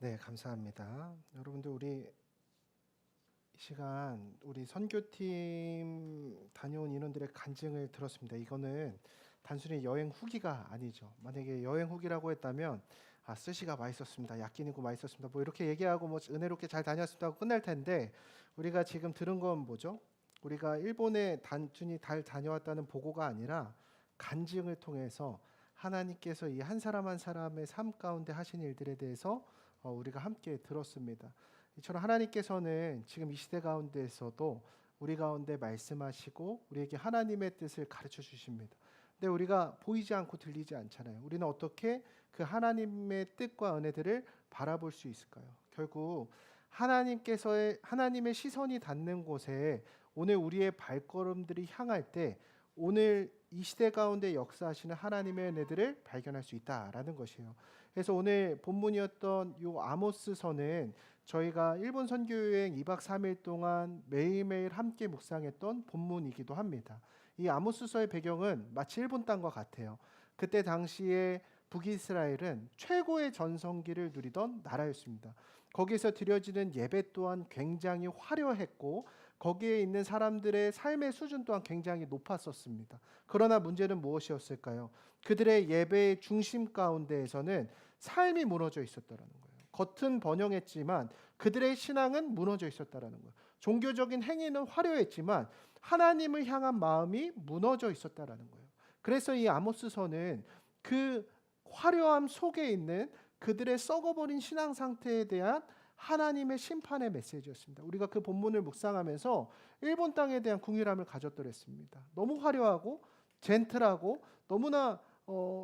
네, 감사합니다. 여러분들 우리 이 시간 우리 선교팀 다녀온 인원들의 간증을 들었습니다. 이거는 단순히 여행 후기가 아니죠. 만약에 여행 후기라고 했다면 스시가 맛있었습니다. 야끼니고 맛있었습니다. 뭐 이렇게 얘기하고 뭐 은혜롭게 잘 다녔습니다 하고 끝날 텐데 우리가 지금 들은 건 뭐죠? 우리가 일본에 단순히 잘 다녀왔다는 보고가 아니라 간증을 통해서 하나님께서 이 한 사람 한 사람의 삶 가운데 하신 일들에 대해서 우리가 함께 들었습니다. 이처럼 하나님께서는 지금 이 시대 가운데에서도 우리 가운데 말씀하시고 우리에게 하나님의 뜻을 가르쳐 주십니다. 근데 우리가 보이지 않고 들리지 않잖아요. 우리는 어떻게 그 하나님의 뜻과 은혜들을 바라볼 수 있을까요? 결국 하나님의 시선이 닿는 곳에 오늘 우리의 발걸음들이 향할 때 오늘 이 시대 가운데 역사하시는 하나님의 은혜들을 발견할 수 있다라는 것이에요. 그래서 오늘 본문이었던 이 아모스서는 저희가 일본 선교여행 2박 3일 동안 매일매일 함께 묵상했던 본문이기도 합니다. 이 아모스서의 배경은 마치 일본 땅과 같아요. 그때 당시에 북이스라엘은 최고의 전성기를 누리던 나라였습니다. 거기서 드려지는 예배 또한 굉장히 화려했고 거기에 있는 사람들의 삶의 수준 또한 굉장히 높았었습니다. 그러나 문제는 무엇이었을까요? 그들의 예배의 중심 가운데에서는 삶이 무너져 있었다는 거예요. 겉은 번영했지만 그들의 신앙은 무너져 있었다는 거예요. 종교적인 행위는 화려했지만 하나님을 향한 마음이 무너져 있었다는 거예요. 그래서 이 아모스서는 그 화려함 속에 있는 그들의 썩어버린 신앙 상태에 대한 하나님의 심판의 메시지였습니다. 우리가 그 본문을 묵상하면서 일본 땅에 대한 궁휼함을 가졌더랬습니다. 너무 화려하고 젠틀하고 너무나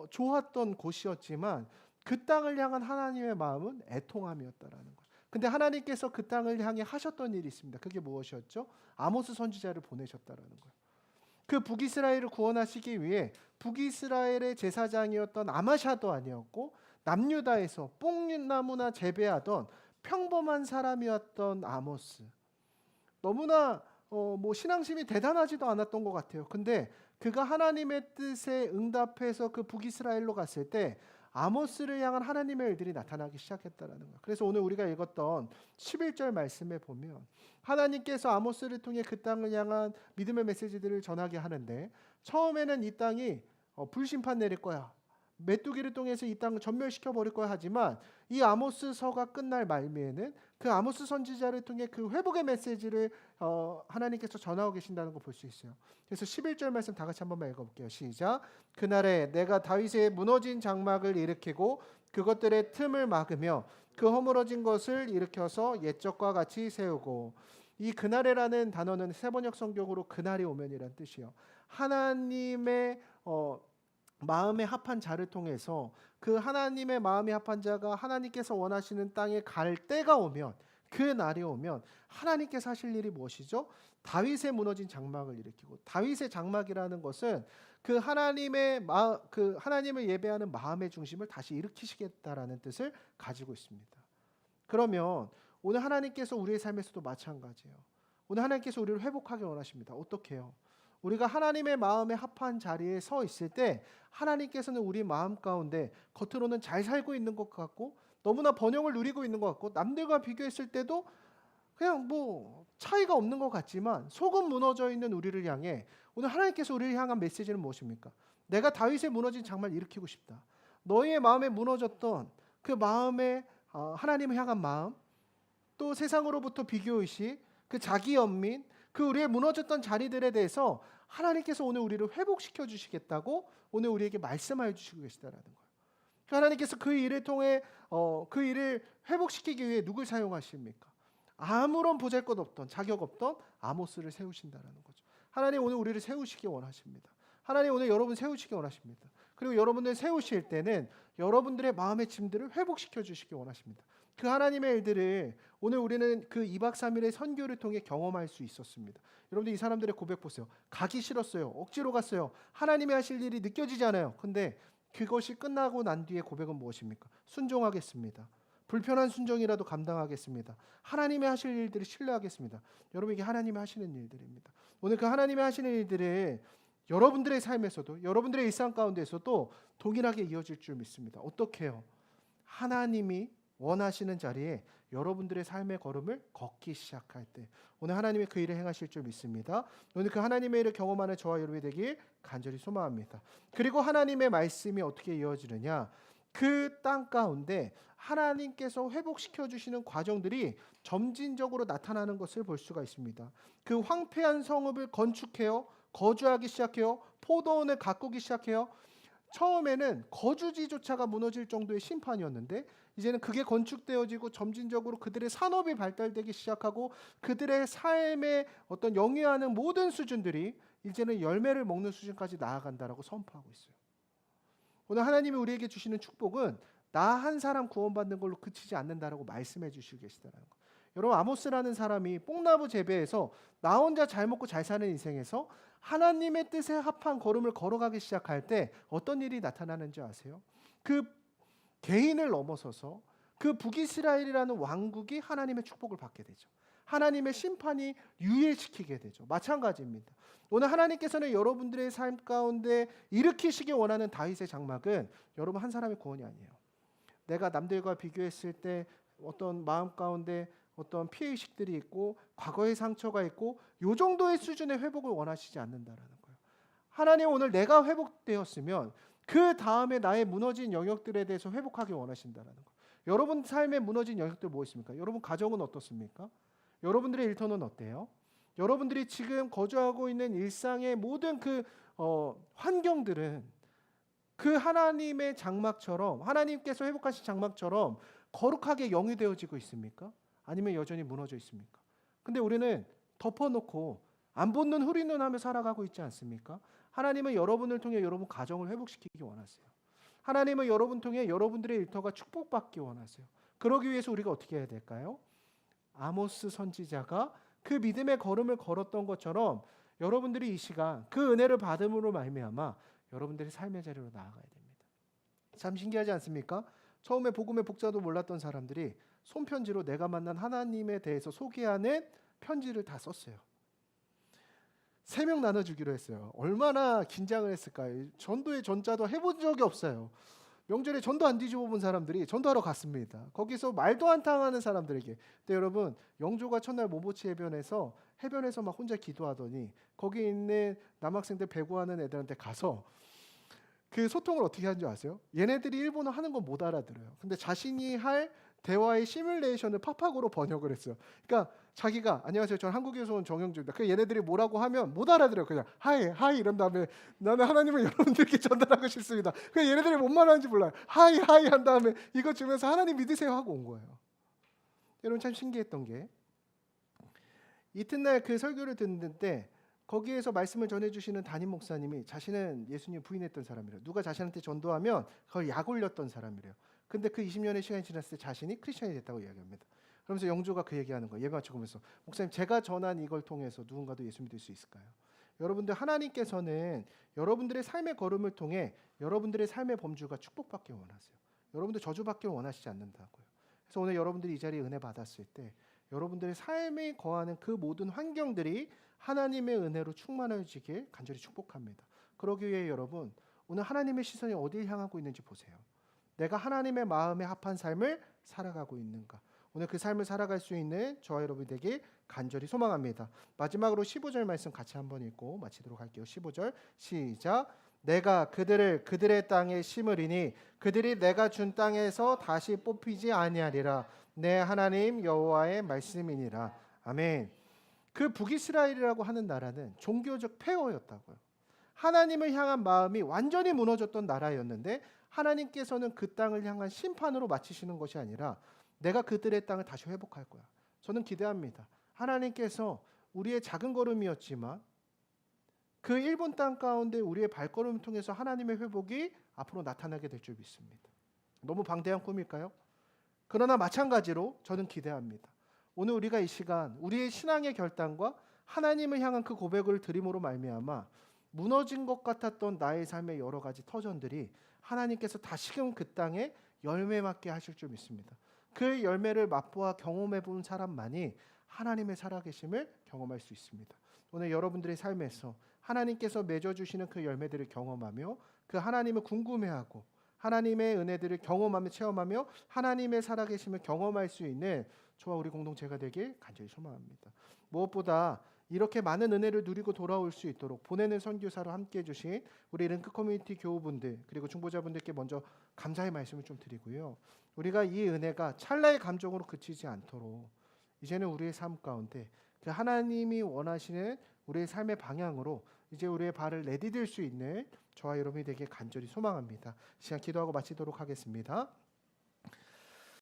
좋았던 곳이었지만 그 땅을 향한 하나님의 마음은 애통함이었다라는 거예요. 근데 하나님께서 그 땅을 향해 하셨던 일이 있습니다. 그게 무엇이었죠? 아모스 선지자를 보내셨다라는 거예요. 그 북이스라엘을 구원하시기 위해 북이스라엘의 제사장이었던 아마샤도 아니었고 남유다에서 뽕나무나 재배하던 평범한 사람이었던 아모스. 너무나 뭐 신앙심이 대단하지도 않았던 것 같아요. 근데 그가 하나님의 뜻에 응답해서 그 북이스라엘로 갔을 때 아모스를 향한 하나님의 일들이 나타나기 시작했다라는 거예요. 그래서 오늘 우리가 읽었던 11절 말씀에 보면 하나님께서 아모스를 통해 그 땅을 향한 믿음의 메시지들을 전하게 하는데 처음에는 이 땅이 불심판 내릴 거야. 메뚜기를 통해서 이 땅을 전멸시켜 버릴 거야 하지만 이 아모스서가 끝날 말미에는 그 아모스 선지자를 통해 그 회복의 메시지를 하나님께서 전하고 계신다는 걸 볼 수 있어요. 그래서 11절 말씀 다 같이 한번만 읽어볼게요. 시작. 그날에 내가 다윗의 무너진 장막을 일으키고 그것들의 틈을 막으며 그 허물어진 것을 일으켜서 옛적과 같이 세우고. 이 그날에라는 단어는 세번역 성경으로 그날이 오면이라는 뜻이에요. 하나님의 마음에 합한 자를 통해서 그 하나님의 마음에 합한 자가 하나님께서 원하시는 땅에 갈 때가 오면, 그 날이 오면 하나님께서 하실 일이 무엇이죠? 다윗의 무너진 장막을 일으키고, 다윗의 장막이라는 것은 그 하나님을 예배하는 마음의 중심을 다시 일으키시겠다라는 뜻을 가지고 있습니다. 그러면 오늘 하나님께서 우리의 삶에서도 마찬가지예요. 오늘 하나님께서 우리를 회복하기 원하십니다. 어떻게 해요? 우리가 하나님의 마음에 합한 자리에 서 있을 때 하나님께서는 우리 마음 가운데 겉으로는 잘 살고 있는 것 같고 너무나 번영을 누리고 있는 것 같고 남들과 비교했을 때도 그냥 뭐 차이가 없는 것 같지만 속은 무너져 있는 우리를 향해 오늘 하나님께서 우리를 향한 메시지는 무엇입니까? 내가 다윗의 무너진 장막을 일으키고 싶다. 너희의 마음에 무너졌던 그 마음에 하나님을 향한 마음, 또 세상으로부터 비교의식, 그 자기 연민, 그 우리의 무너졌던 자리들에 대해서 하나님께서 오늘 우리를 회복시켜 주시겠다고 오늘 우리에게 말씀하여 주시고 계시다라는 거예요. 하나님께서 그 일을 통해 그 일을 회복시키기 위해 누굴 사용하십니까? 아무런 보잘것없던 자격 없던 아모스를 세우신다라는 거죠. 하나님 오늘 우리를 세우시기 원하십니다. 하나님 오늘 여러분 세우시기 원하십니다. 그리고 여러분들 세우실 때는 여러분들의 마음의 짐들을 회복시켜 주시기 원하십니다. 그 하나님의 일들을 오늘 우리는 그 2박 3일의 선교를 통해 경험할 수 있었습니다. 여러분들 이 사람들의 고백 보세요. 가기 싫었어요. 억지로 갔어요. 하나님이 하실 일이 느껴지지 않아요. 근데 그것이 끝나고 난 뒤에 고백은 무엇입니까? 순종하겠습니다. 불편한 순종이라도 감당하겠습니다. 하나님이 하실 일들을 신뢰하겠습니다. 여러분 이게 하나님이 하시는 일들입니다. 오늘 그 하나님이 하시는 일들을 여러분들의 삶에서도 여러분들의 일상 가운데서도 동일하게 이어질 줄 믿습니다. 어떻게 해요? 하나님이 원하시는 자리에 여러분들의 삶의 걸음을 걷기 시작할 때 오늘 하나님의 그 일을 행하실 줄 믿습니다. 오늘 그 하나님의 일을 경험하는 저와 여러분이 되길 간절히 소망합니다. 그리고 하나님의 말씀이 어떻게 이어지느냐, 그 땅 가운데 하나님께서 회복시켜 주시는 과정들이 점진적으로 나타나는 것을 볼 수가 있습니다. 그 황폐한 성읍을 건축해요, 거주하기 시작해요, 포도원을 가꾸기 시작해요. 처음에는 거주지조차가 무너질 정도의 심판이었는데 이제는 그게 건축되어지고 점진적으로 그들의 산업이 발달되기 시작하고 그들의 삶에 어떤 영위하는 모든 수준들이 이제는 열매를 먹는 수준까지 나아간다라고 선포하고 있어요. 오늘 하나님이 우리에게 주시는 축복은 나 한 사람 구원받는 걸로 그치지 않는다라고 말씀해 주시고 계시다는 거. 여러분, 아모스라는 사람이 뽕나무 재배에서 나 혼자 잘 먹고 잘 사는 인생에서 하나님의 뜻에 합한 걸음을 걸어가기 시작할 때 어떤 일이 나타나는지 아세요? 그 개인을 넘어서서 그 북이스라엘이라는 왕국이 하나님의 축복을 받게 되죠. 하나님의 심판이 유예시키게 되죠. 마찬가지입니다. 오늘 하나님께서는 여러분들의 삶 가운데 일으키시기 원하는 다윗의 장막은 여러분 한 사람의 구원이 아니에요. 내가 남들과 비교했을 때 어떤 마음 가운데 어떤 피해의식들이 있고 과거의 상처가 있고 이 정도의 수준의 회복을 원하시지 않는다라는 거예요. 하나님, 오늘 내가 회복되었으면 그 다음에 나의 무너진 영역들에 대해서 회복하기 원하신다라는 거예요. 여러분 삶에 무너진 영역들 뭐 있습니까? 여러분 가정은 어떻습니까? 여러분들의 일터는 어때요? 여러분들이 지금 거주하고 있는 일상의 모든 그 환경들은 그 하나님의 장막처럼, 하나님께서 회복하신 장막처럼 거룩하게 영위되어지고 있습니까? 아니면 여전히 무너져 있습니까? 근데 우리는 덮어놓고 안 보는 후리눈 하며 살아가고 있지 않습니까? 하나님은 여러분을 통해 여러분 가정을 회복시키기 원하세요. 하나님은 여러분 통해 여러분들의 일터가 축복받기 원하세요. 그러기 위해서 우리가 어떻게 해야 될까요? 아모스 선지자가 그 믿음의 걸음을 걸었던 것처럼 여러분들이 이 시간 그 은혜를 받음으로 말미암아 여러분들이 삶의 자리로 나아가야 됩니다. 참 신기하지 않습니까? 처음에 복음의 복자도 몰랐던 사람들이 손편지로 내가 만난 하나님에 대해서 소개하는 편지를 다 썼어요. 3명 나눠주기로 했어요. 얼마나 긴장을 했을까요? 전도의 전자도 해본 적이 없어요. 명절에 전도 안 뒤집어 본 사람들이 전도하러 갔습니다. 거기서 말도 안 통하는 사람들에게. 근데 여러분, 영조가 첫날 모모치 해변에서 막 혼자 기도하더니 거기 있는 남학생들 배구하는 애들한테 가서 그 소통을 어떻게 하는 줄 아세요? 얘네들이 일본어 하는 건 못 알아들어요. 근데 자신이 할 대화의 시뮬레이션을 팝학으로 번역을 했어요. 그러니까 자기가 안녕하세요, 저는 한국에서 온 정영주입니다. 그 얘네들이 뭐라고 하면 못 알아들어요. 그냥 하이 이런 다음에 나는 하나님을 여러분들께 전달하고 싶습니다. 그 얘네들이 뭔 말하는지 몰라요. 하이 한 다음에 이거 주면서 하나님 믿으세요 하고 온 거예요. 여러분, 참 신기했던 게 이튿날 그 설교를 듣는데 거기에서 말씀을 전해주시는 담임 목사님이 자신은 예수님 부인했던 사람이래요. 누가 자신한테 전도하면 그걸 약 올렸던 사람이래요. 근데 그 20년의 시간이 지났을 때 자신이 크리스천이 됐다고 이야기합니다. 그러면서 영조가 그 얘기하는 거예요. 예배 마치면서 목사님, 제가 전한 이걸 통해서 누군가도 예수 믿을 수 있을까요? 여러분들, 하나님께서는 여러분들의 삶의 걸음을 통해 여러분들의 삶의 범주가 축복받기 원하세요. 여러분들 저주받기 원하시지 않는다고요. 그래서 오늘 여러분들이 이 자리에 은혜 받았을 때 여러분들의 삶에 거하는 그 모든 환경들이 하나님의 은혜로 충만해지길 간절히 축복합니다. 그러기 위해 여러분, 오늘 하나님의 시선이 어디를 향하고 있는지 보세요. 내가 하나님의 마음에 합한 삶을 살아가고 있는가? 오늘 그 삶을 살아갈 수 있는 저와 여러분이 되길 간절히 소망합니다. 마지막으로 15절 말씀 같이 한번 읽고 마치도록 할게요. 15절 시작. 내가 그들을 그들의 땅에 심으리니 그들이 내가 준 땅에서 다시 뽑히지 아니하리라. 내 하나님 여호와의 말씀이니라. 아멘. 그 북이스라엘이라고 하는 나라는 종교적 폐허였다고요. 하나님을 향한 마음이 완전히 무너졌던 나라였는데 하나님께서는 그 땅을 향한 심판으로 마치시는 것이 아니라 내가 그들의 땅을 다시 회복할 거야. 저는 기대합니다. 하나님께서 우리의 작은 걸음이었지만 그 일본 땅 가운데 우리의 발걸음을 통해서 하나님의 회복이 앞으로 나타나게 될 줄 믿습니다. 너무 방대한 꿈일까요? 그러나 마찬가지로 저는 기대합니다. 오늘 우리가 이 시간 우리의 신앙의 결단과 하나님을 향한 그 고백을 드림으로 말미암아 무너진 것 같았던 나의 삶의 여러 가지 터전들이 하나님께서 다시금 그 땅에 열매 맺게 하실 줄 믿습니다. 그 열매를 맛보아 경험해 본 사람만이 하나님의 살아계심을 경험할 수 있습니다. 오늘 여러분들의 삶에서 하나님께서 맺어주시는 그 열매들을 경험하며 그 하나님을 궁금해하고 하나님의 은혜들을 경험하며 체험하며 하나님의 살아계심을 경험할 수 있는 저와 우리 공동체가 되길 간절히 소망합니다. 무엇보다 이렇게 많은 은혜를 누리고 돌아올 수 있도록 보내는 선교사로 함께해 주신 우리 링크 커뮤니티 교우분들 그리고 중보자분들께 먼저 감사의 말씀을 좀 드리고요. 우리가 이 은혜가 찰나의 감정으로 그치지 않도록 이제는 우리의 삶 가운데 그 하나님이 원하시는 우리의 삶의 방향으로 이제 우리의 발을 내디딜 수 있는 저와 여러분이 되길 간절히 소망합니다. 시간 기도하고 마치도록 하겠습니다.